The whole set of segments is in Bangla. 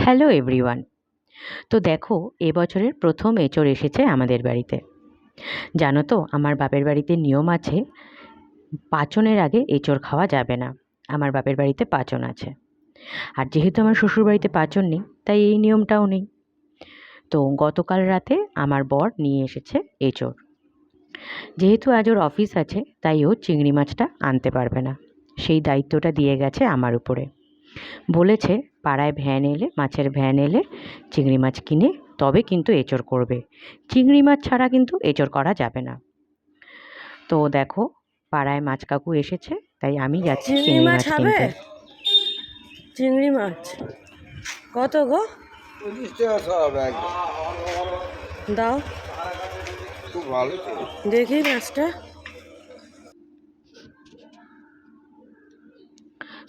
Hello everyone. তো দেখো, এবছরের প্রথম এঁচোড় এসেছে আমাদের বাড়িতে। জানো তো, আমার বাপের বাড়িতে নিয়ম আছে, পাঁচনের আগে এঁচোড় খাওয়া যাবে না। আমার বাপের বাড়িতে পাঁচন আছে, আর যেহেতু আমার শ্বশুর বাড়িতে পাঁচন নেই, তাই এই নিয়মটাও নেই। তো গতকাল রাতে আমার বর নিয়ে এসেছে এঁচোড়। যেহেতু আজ ওর অফিস আছে, তাই ও চিংড়ি মাছটা আনতে পারবে না। সেই দায়িত্বটা দিয়ে গেছে আমার উপরে। বলেছে পাড়ায় ভ্যান এলে, মাছের ভ্যান এলে চিংড়ি মাছ কিনে তবে কিন্তু এঁচোড় করবে। চিংড়ি মাছ ছাড়া কিন্তু এঁচোড় করা যাবে না। তো দেখো, পাড়ায় মাছ কাকু এসেছে, তাই আমি যাচ্ছি চিংড়ি চিংড়ি মাছ মাছ হবে? কিনতে। চিংড়ি মাছ কত গো? 25 টাকা সব একদম। দাও খুব ভালো তো। দেখি মাছটা।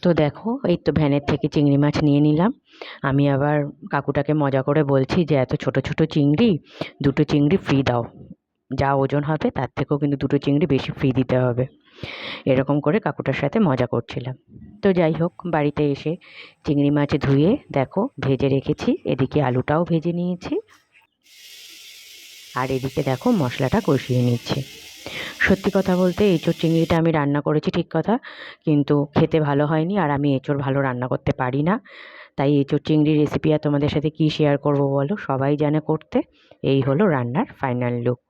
তো দেখো, এই তো ভ্যানের থেকে চিংড়ি মাছ নিয়ে নিলাম। আমি আবার কাকুটাকে মজা করে বলছি যে এত ছোট ছোট চিংড়ি, দুটো চিংড়ি ফ্রি দাও। যা ওজন হবে তার থেকেও কিন্তু দুটো চিংড়ি বেশি ফ্রি দিতে হবে। এরকম করে কাকুটার সাথে মজা করছিলাম। তো যাই হোক, বাড়িতে এসে চিংড়ি মাছ ধুয়ে দেখো ভেজে রেখেছি। এদিকে আলুটাও ভেজে নিয়েছি, আর এদিকে দেখো মশলাটা কষিয়ে নিচ্ছি। সত্যি কথা বলতে, এঁচোড় চিংড়িটা আমি রান্না করেছি ঠিক কথা, কিন্তু খেতে ভালো হয়নি। আর আমি এঁচোড় ভালো রান্না করতে পারি না, তাই এঁচোড় চিংড়ির রেসিপি আর তোমাদের সাথে কী শেয়ার করব বলো, সবাই জানে করতে। এই হলো রান্নার ফাইনাল লুক।